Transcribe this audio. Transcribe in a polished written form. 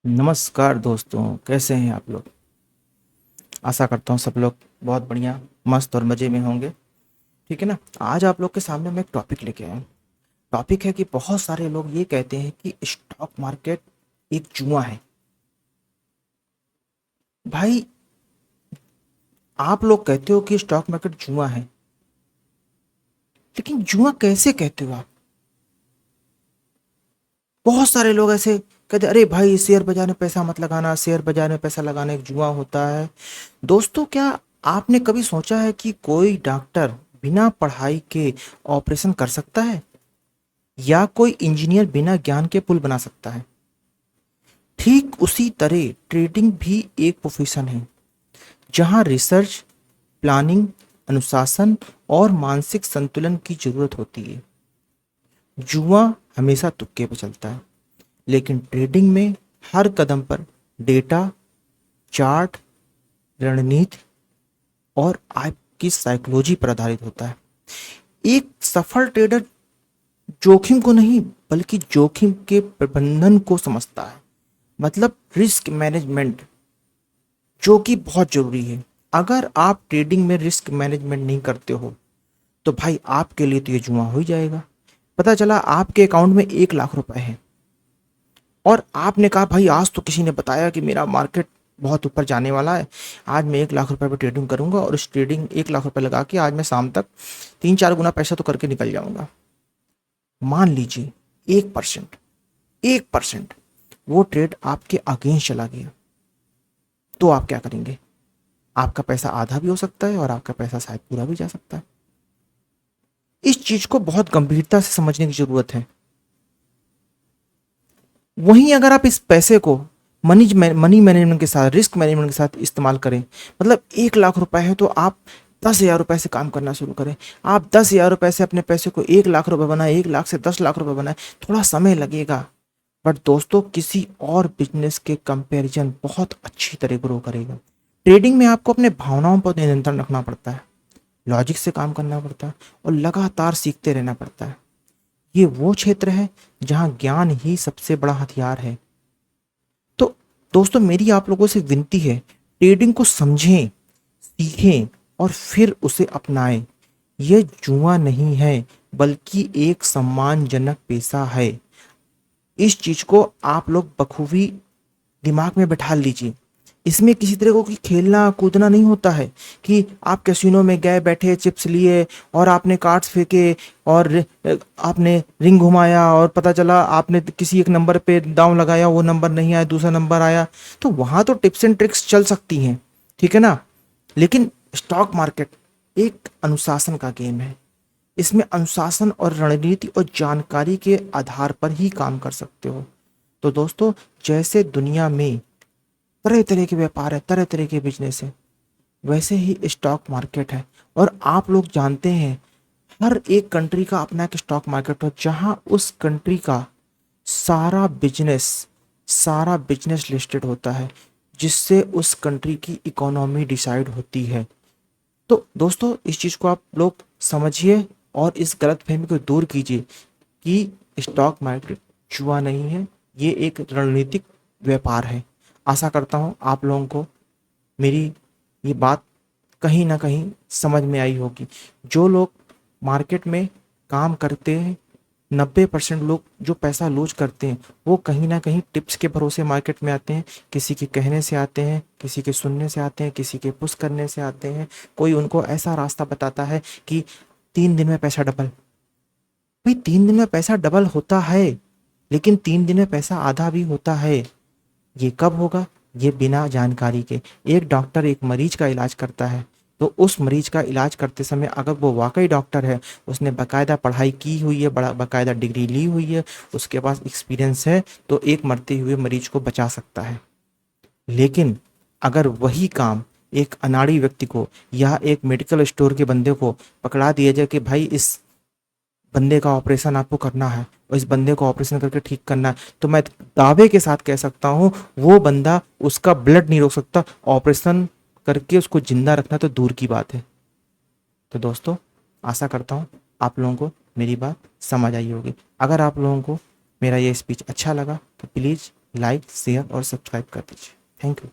नमस्कार दोस्तों, कैसे हैं आप लोग। आशा करता हूँ सब लोग बहुत बढ़िया, मस्त और मज़े में होंगे। ठीक है ना। आज आप लोग के सामने मैं एक टॉपिक लेके आया हूँ। टॉपिक है कि बहुत सारे लोग ये कहते हैं कि स्टॉक मार्केट एक जुआ है। भाई, आप लोग कहते हो कि स्टॉक मार्केट जुआ है, लेकिन जुआ कैसे कहते हो आप। बहुत सारे लोग ऐसे कहते, अरे भाई शेयर बाजार में पैसा मत लगाना, शेयर बाजार में पैसा लगाना एक जुआ होता है। दोस्तों, क्या आपने कभी सोचा है कि कोई डॉक्टर बिना पढ़ाई के ऑपरेशन कर सकता है, या कोई इंजीनियर बिना ज्ञान के पुल बना सकता है। ठीक उसी तरह ट्रेडिंग भी एक प्रोफेशन है, जहां रिसर्च, प्लानिंग, अनुशासन और मानसिक संतुलन की जरूरत होती है। जुआ हमेशा तुक्के पर चलता है, लेकिन ट्रेडिंग में हर कदम पर डेटा, चार्ट, रणनीति और आपकी साइकोलॉजी पर आधारित होता है। एक सफल ट्रेडर जोखिम को नहीं, बल्कि जोखिम के प्रबंधन को समझता है। मतलब रिस्क मैनेजमेंट, जो कि बहुत जरूरी है। अगर आप ट्रेडिंग में रिस्क मैनेजमेंट नहीं करते हो, तो भाई आपके लिए तो ये जुआ हो ही जाएगा। पता चला आपके अकाउंट में 1 लाख रुपए है, और आपने कहा भाई आज तो किसी ने बताया कि मेरा मार्केट बहुत ऊपर जाने वाला है, आज मैं 1 लाख रुपए पर ट्रेडिंग करूंगा, और इस ट्रेडिंग 1 लाख रुपए लगा के आज मैं शाम तक 3-4 गुना पैसा तो करके निकल जाऊंगा। मान लीजिए 1%, 1% वो ट्रेड आपके अगेंस्ट चला गया, तो आप क्या करेंगे। आपका पैसा आधा भी हो सकता है, और आपका पैसा शायद पूरा भी जा सकता है। इस चीज को बहुत गंभीरता से समझने की जरूरत है। वहीं अगर आप इस पैसे को मनी मैनेजमेंट के साथ, रिस्क मैनेजमेंट के साथ इस्तेमाल करें, मतलब 1 लाख रुपए है तो आप 10,000 रुपए से काम करना शुरू करें। आप 10,000 रुपए से अपने पैसे को 1 लाख रुपए बनाए, 1 लाख से 10 लाख रुपए बनाए। थोड़ा समय लगेगा, बट दोस्तों किसी और बिजनेस के कंपैरिजन बहुत अच्छी तरह ग्रो करेगा। ट्रेडिंग में आपको अपने भावनाओं पर नियंत्रण रखना पड़ता है, लॉजिक से काम करना पड़ता है, और लगातार सीखते रहना पड़ता है। ये वो क्षेत्र है जहां ज्ञान ही सबसे बड़ा हथियार है। तो दोस्तों, मेरी आप लोगों से विनती है, ट्रेडिंग को समझें, सीखें और फिर उसे अपनाएं। यह जुआ नहीं है, बल्कि एक सम्मानजनक पेशा है। इस चीज को आप लोग बखूबी दिमाग में बैठा लीजिए। इसमें किसी तरह को कि खेलना कूदना नहीं होता है, कि आप कैसीनो में गए, बैठे, चिप्स लिए और आपने कार्ड्स फेंके, और आपने रिंग घुमाया, और पता चला आपने किसी एक नंबर पे दांव लगाया, वो नंबर नहीं आया, दूसरा नंबर आया। तो वहां तो टिप्स एंड ट्रिक्स चल सकती हैं, ठीक है ना। लेकिन स्टॉक मार्केट एक अनुशासन का गेम है। इसमें अनुशासन और रणनीति और जानकारी के आधार पर ही काम कर सकते हो। तो दोस्तों, जैसे दुनिया में तरह तरह के व्यापार है, तरह तरह के बिजनेस है, वैसे ही स्टॉक मार्केट है। और आप लोग जानते हैं, हर एक कंट्री का अपना एक स्टॉक मार्केट हो, जहां उस कंट्री का सारा बिजनेस सारा बिजनेस लिस्टेड होता है, जिससे उस कंट्री की इकोनॉमी डिसाइड होती है। तो दोस्तों, इस चीज़ को आप लोग समझिए और इस गलतफहमी को दूर कीजिए कि स्टॉक मार्केट जुआ नहीं है, ये एक रणनीतिक व्यापार है। आशा करता हूँ आप लोगों को मेरी ये बात कहीं ना कहीं समझ में आई होगी। जो लोग मार्केट में काम करते हैं, 90% लोग जो पैसा लूज करते हैं, वो कहीं ना कहीं टिप्स के भरोसे मार्केट में आते हैं। किसी के कहने से आते हैं, किसी के सुनने से आते हैं, किसी के पुश करने से आते हैं। कोई उनको ऐसा रास्ता बताता है कि 3 दिन में पैसा डबल। भाई, 3 दिन में पैसा डबल होता है, लेकिन 3 दिन में पैसा आधा भी होता है। ये कब होगा? ये बिना जानकारी के। एक डॉक्टर एक मरीज का इलाज करता है, तो उस मरीज का इलाज करते समय अगर वो वाकई डॉक्टर है, उसने बाकायदा पढ़ाई की हुई है, बड़ा बाकायदा डिग्री ली हुई है, उसके पास एक्सपीरियंस है, तो एक मरते हुए मरीज को बचा सकता है। लेकिन अगर वही काम एक अनाड़ी व्यक्ति को या एक मेडिकल स्टोर के बंदे को पकड़ा दिया जाए कि भाई इस बंदे का ऑपरेशन आपको करना है, और इस बंदे को ऑपरेशन करके ठीक करना है, तो मैं दावे के साथ कह सकता हूँ वो बंदा उसका ब्लड नहीं रोक सकता। ऑपरेशन करके उसको जिंदा रखना तो दूर की बात है। तो दोस्तों, आशा करता हूँ आप लोगों को मेरी बात समझ आई होगी। अगर आप लोगों को मेरा ये स्पीच अच्छा लगा, तो प्लीज़ लाइक शेयर और सब्सक्राइब कर दीजिए। Thank you.